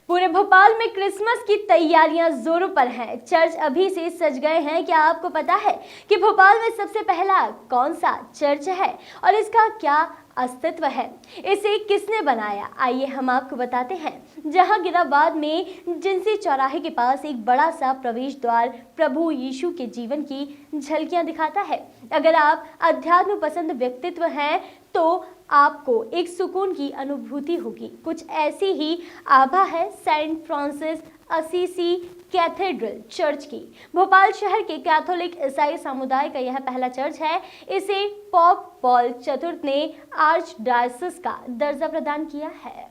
पूरे भोपाल में क्रिसमस की तैयारियां जोरों पर हैं। चर्च अभी से सज गए हैं। क्या आपको पता है कि भोपाल में सबसे पहला कौन सा चर्च है और इसका क्या अस्तित्व है? इसे किसने बनाया, आइए हम आपको बताते हैं। जहांगीराबाद में जिंसी चौराहे के पास एक बड़ा सा प्रवेश द्वार प्रभु यीशु के जीवन की झलकियां दिखाता है। अगर आप अध्यात्म पसंद व्यक्तित्व हैं तो आपको एक सुकून की अनुभूति होगी। कुछ ऐसी ही आभा है Saint Francis Assisi cathedral church की। भोपाल शहर के कैथोलिक ईसाई समुदाय का यह पहला चर्च है। इसे पोप पॉल चतुर्थ ने आर्च डायसिस का दर्जा प्रदान किया है।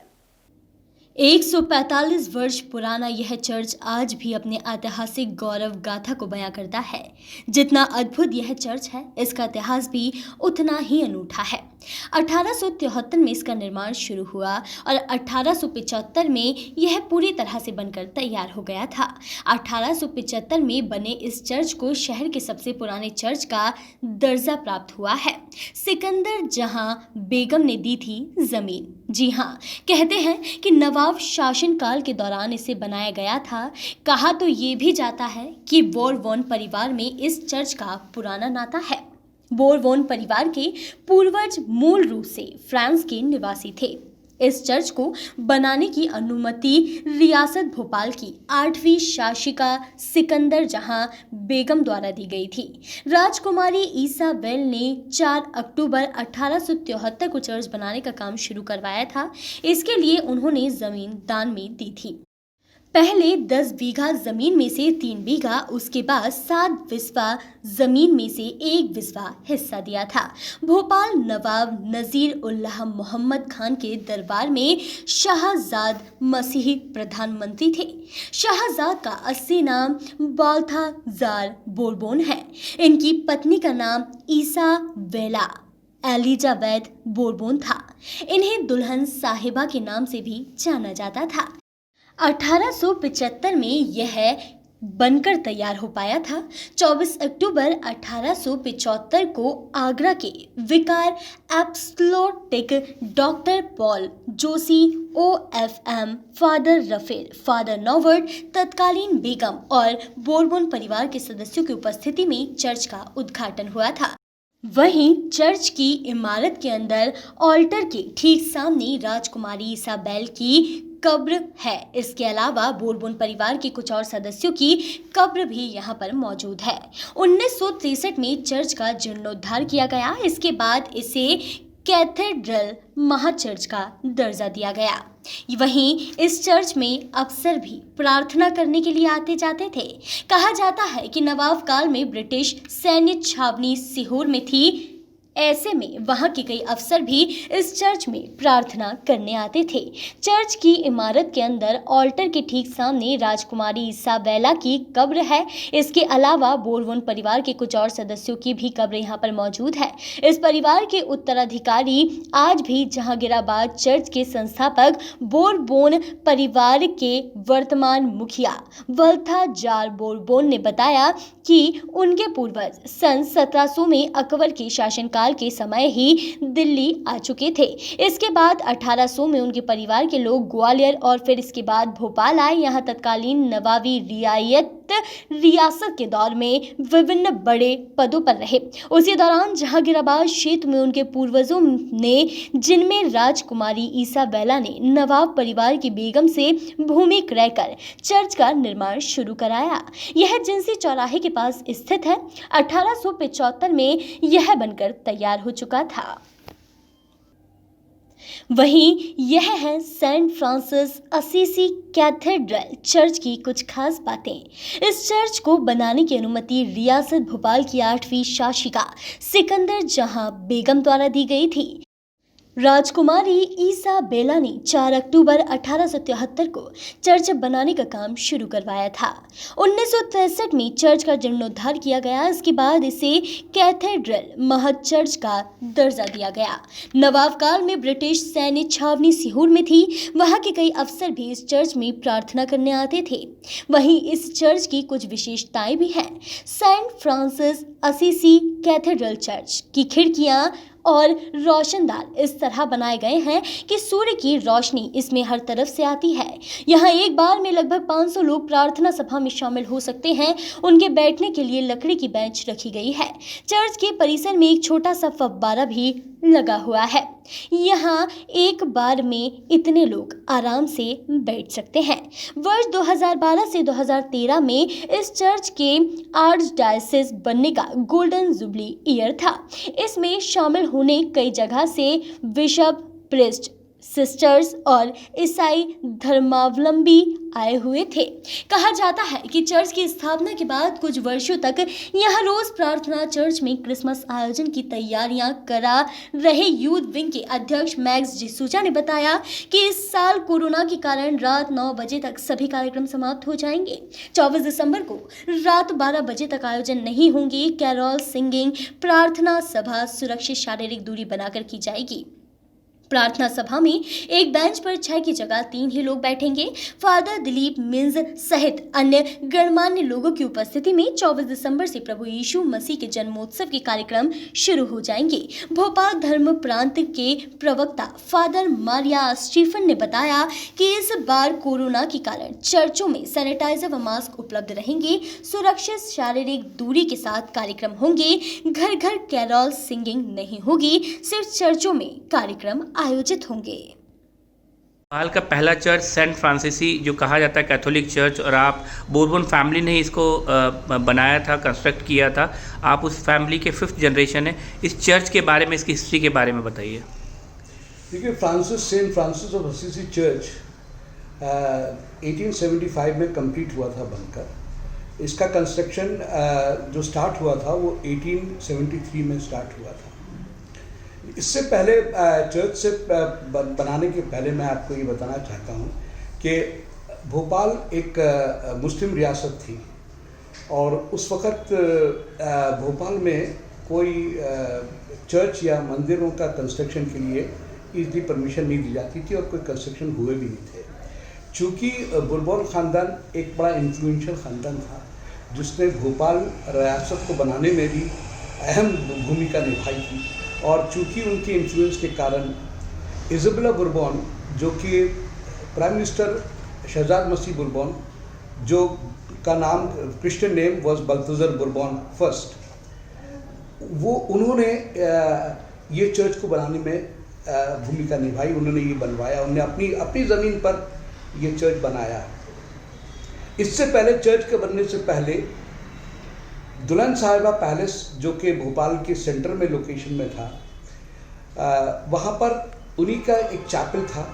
145 वर्ष पुराना यह चर्च आज भी अपने ऐतिहासिक गौरव गाथा को बयां करता है। जितना अद्भुत यह चर्च है, इसका इतिहास भी उतना ही अनूठा है। 1873 में इसका निर्माण शुरू हुआ और 1875 में यह पूरी तरह से बनकर तैयार हो गया था। 1875 में बने इस चर्च को शहर के सबसे पुराने चर्च का दर्जा प्राप्त हुआ है। सिकंदर जहां बेगम ने दी थी जमीन। जी हाँ, कहते हैं कि नवाब शासनकाल के दौरान इसे बनाया गया था। कहा तो ये भी जाता है कि बोरबोन परिवार में इस चर्च का पुराना नाता है। बोरबोन परिवार के पूर्वज मूल रूप से फ्रांस के निवासी थे। इस चर्च को बनाने की अनुमति रियासत भोपाल की 8वीं शासिका सिकंदर जहां बेगम द्वारा दी गई थी। राजकुमारी ईसाबेल ने 4 अक्टूबर 1873 को चर्च बनाने का काम शुरू करवाया था। इसके लिए उन्होंने जमीन दान में दी थी। पहले 10 बीघा जमीन में से 3 बीघा, उसके बाद 7 बिस्वा जमीन में से 1 बिस्वा हिस्सा दिया था। भोपाल नवाब नजीर उल्लाह मोहम्मद खान के दरबार में शाहजाद मसीही प्रधानमंत्री थे। शाहजाद का असली नाम बाल्थाजार बोरबोन है। इनकी पत्नी का नाम ईसाबेला एलिजाबेथ बोरबोन था। इन्हें दुल्हन साहिबा के नाम से भी जाना जाता था। 1875 में यह बनकर तैयार हो पाया था। 24 अक्टूबर 1875 को आगरा के vicar apostolic doctor Paul Joshi OFM, father Raphael, father Noward, तत्कालीन बेगम और बोरबोन परिवार के सदस्यों की उपस्थिति में चर्च का उद्घाटन हुआ था। वहीं चर्च की इमारत के अंदर ऑल्टर के ठीक सामने राजकुमारी ईसाबेल की कब्र है। इसके अलावा बोरबोन परिवार के कुछ और सदस्यों की कब्र भी यहाँ पर मौजूद है। 1963 में चर्च का जीर्णोद्धार किया गया। इसके बाद इसे कैथेड्रल महाचर्च का दर्जा दिया गया। वहीं इस चर्च में अफसर भी प्रार्थना करने के लिए आते जाते थे। कहा जाता है कि नवाब काल में ब्रिटिश सैन्य छावनी सीहोर में थी। ऐसे में वहां के कई अफसर भी इस चर्च में प्रार्थना करने आते थे। चर्च की इमारत के अंदर ऑल्टर के ठीक सामने राजकुमारी ईसाबेला की कब्र है। इसके अलावा बोरबोन परिवार के कुछ और सदस्यों की भी कब्र यहाँ पर मौजूद है। इस परिवार के उत्तराधिकारी आज भी जहांगीराबाद चर्च के संस्थापक बोरबोन परिवार के वर्तमान मुखिया बाल्थाजार बोरबोन ने बताया कि उनके पूर्वज सन 1700 में अकबर के शासनकाल के समय ही दिल्ली आ चुके थे। इसके बाद 1800 में उनके परिवार के लोग ग्वालियर और फिर इसके बाद भोपाल आए। यहाँ तत्कालीन नवाबी रियासत के दौर में विभिन्न बड़े पदों पर रहे। उसी दौरान जहांगीराबाद क्षेत्र में उनके पूर्वजों ने, जिनमें राजकुमारी ईसाबेला ने नवाब परिवार की बेगम से भूमि क्रय कर चर्च का निर्माण शुरू कराया। यह जिंसी चौराहे के पास स्थित है। 1875 में यह बनकर तैयार हो चुका था। वहीं यह है Saint Francis Assisi cathedral church की कुछ खास बातें। इस चर्च को बनाने की अनुमति रियासत भोपाल की 8वीं शासिका सिकंदर जहां बेगम द्वारा दी गई थी। राजकुमारी ईसाबेला ने 4 अक्टूबर 1873 को चर्च बनाने का काम शुरू करवाया था। 1963 में चर्च का जीर्णोद्धार किया गया। इसके बाद इसे कैथेड्रल महाचर्च का दर्जा दिया गया। नवाब काल में ब्रिटिश सैन्य छावनी सीहोर में थी। वहां के कई अफसर भी इस चर्च में प्रार्थना करने आते थे। वहीं इस चर्च की कुछ विशेषताएं भी हैं। Saint Francis Assisi cathedral church की खिड़कियां और रोशनदार इस तरह बनाए गए हैं कि सूर्य की रोशनी इसमें हर तरफ से आती है। यहाँ एक बार में लगभग 500 लोग प्रार्थना सभा में शामिल हो सकते हैं। उनके बैठने के लिए लकड़ी की बेंच रखी गई है। चर्च के परिसर में एक छोटा सा फव्वारा भी लगा हुआ है। यहाँ एक बार में इतने लोग आराम से बैठ सकते हैं। वर्ष 2012 से 2013 में इस चर्च के आर्चडायसिस बनने का गोल्डन जुबली ईयर था। इसमें शामिल होने कई जगह से बिशप, प्रीस्ट, सिस्टर्स और ईसाई धर्मावलंबी आए हुए थे। कहा जाता है कि चर्च की स्थापना के बाद कुछ वर्षों तक यहाँ रोज प्रार्थना चर्च में क्रिसमस आयोजन की तैयारियां करा रहे यूथ विंग के अध्यक्ष मैक्स डिसूजा ने बताया कि इस साल कोरोना के कारण रात 9 बजे तक सभी कार्यक्रम समाप्त हो जाएंगे। 24 दिसंबर को रात 12 बजे तक आयोजन नहीं होंगे। कैरोल सिंगिंग, प्रार्थना सभा सुरक्षित शारीरिक दूरी बनाकर की जाएगी। प्रार्थना सभा में एक बेंच पर 6 की जगह 3 ही लोग बैठेंगे। फादर दिलीप मिंज सहित अन्य गणमान्य लोगों की उपस्थिति में 24 दिसंबर से प्रभु यीशु मसीह के जन्मोत्सव के कार्यक्रम शुरू हो जाएंगे। भोपाल धर्म प्रांत के प्रवक्ता फादर मारिया स्टीफन ने बताया कि इस बार कोरोना के कारण चर्चों में सैनिटाइजर व मास्क उपलब्ध रहेंगे। सुरक्षित शारीरिक दूरी के साथ कार्यक्रम होंगे। घर घर कैरोल सिंगिंग नहीं होगी, सिर्फ चर्चों में कार्यक्रम आयोजित होंगे। हाल का पहला चर्च सेंट फ्रांसिसी जो कहा जाता है कैथोलिक चर्च, और आप बोर्बन फैमिली ने इसको बनाया था, कंस्ट्रक्ट किया था। आप उस फैमिली के 5th जनरेशन है। इस चर्च के बारे में, इसकी हिस्ट्री के बारे में बताइए। देखिए, Saint Francis of Assisi church 1875 में कंप्लीट हुआ था बनकर। इसका कंस्ट्रक्शन जो स्टार्ट हुआ था वो 1873 में स्टार्ट हुआ था। इससे पहले चर्च से बनाने के पहले मैं आपको ये बताना चाहता हूँ कि भोपाल एक मुस्लिम रियासत थी और उस वक़्त भोपाल में कोई चर्च या मंदिरों का कंस्ट्रक्शन के लिए इजली परमिशन नहीं दी जाती थी और कोई कंस्ट्रक्शन हुए भी नहीं थे। चूँकि बोर्बन ख़ानदान एक बड़ा इन्फ्लुएंशियल ख़ानदान था जिसने भोपाल रियासत को बनाने में भी अहम भूमिका निभाई थी, और चूँकि उनके इन्फ्लुएंस के कारण इज़ाबेला बुरबॉन, जो कि प्राइम मिनिस्टर शहजाद मसीह बुरबॉन, जो का नाम क्रिश्चियन नेम वाज बल्तुज़र बुरबॉन फर्स्ट, वो उन्होंने ये चर्च को बनाने में भूमिका निभाई। उन्होंने ये बनवाया, उन्होंने अपनी ज़मीन पर ये चर्च बनाया। इससे पहले चर्च के बनने से पहले दुल्हन साहिबा पैलेस, जो कि भोपाल के सेंटर में लोकेशन में था, वहाँ पर उन्हीं का एक चैपल था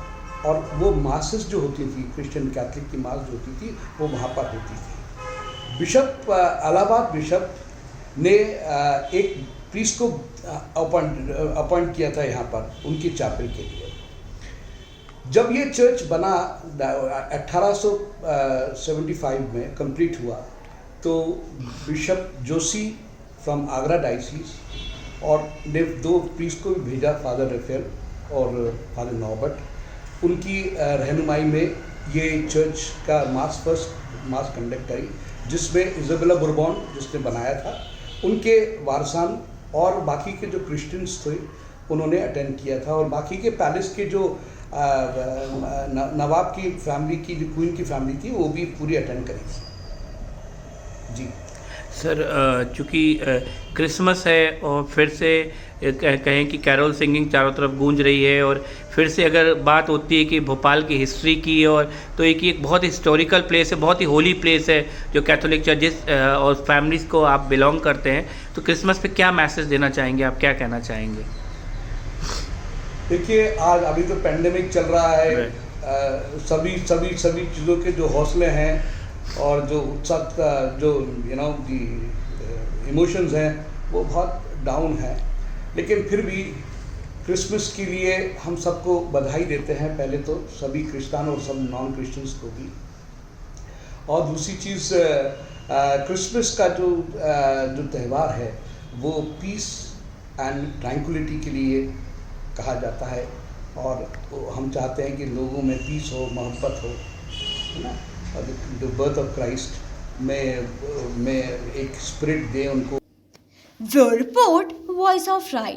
और वो मासेस जो होती थी, क्रिश्चियन कैथलिक की मास जो होती थी, वो वहाँ पर होती थी। बिशप इलाहाबाद बिशप ने एक प्रीस्ट को अपॉइंट किया था यहाँ पर उनकी चैपल के लिए। जब ये चर्च बना 1875 में कंप्लीट हुआ तो bishop Joshi from Agra diocese और ने 2 प्रीस्ट को भी भेजा, फादर रेफेल और फादर नॉबर्ट। उनकी रहनुमाई में ये चर्च का फर्स्ट मास कंडक्ट करी, जिसमें इज़ाबेला बुरबॉन जिसने बनाया था, उनके वारसान और बाकी के जो क्रिश्चियंस थे उन्होंने अटेंड किया था, और बाकी के पैलेस के जो नवाब की फैमिली की, जो क्वीन की फैमिली थी, वो भी पूरी अटेंड करी थी। जी सर, चूँकि क्रिसमस है और फिर से कहें कि कैरोल सिंगिंग चारों तरफ गूंज रही है, और फिर से अगर बात होती है कि भोपाल की हिस्ट्री की, और तो एक बहुत हिस्टोरिकल प्लेस है, बहुत ही होली प्लेस है जो कैथोलिक चर्च और फैमिलीज़ को आप बिलोंग करते हैं, तो क्रिसमस पे क्या मैसेज देना चाहेंगे, आप क्या कहना चाहेंगे? देखिए, आज अभी तो पेंडेमिक चल रहा है, सभी चीज़ों के जो हौसले हैं और जो उत्साह, जो इमोशंस हैं, वो बहुत डाउन है, लेकिन फिर भी क्रिसमस के लिए हम सबको बधाई देते हैं, पहले तो सभी क्रिश्चियन और सब नॉन क्रिश्चियंस को भी। और दूसरी चीज़, क्रिसमस का जो त्यौहार है वो पीस एंड ट्रैंक्विलिटी के लिए कहा जाता है, और हम चाहते हैं कि लोगों में पीस हो, मोहब्बत हो, है ना, और द बर्थ ऑफ क्राइस्ट में एक स्पिरिट दे उनको। Bureau report, voice of right.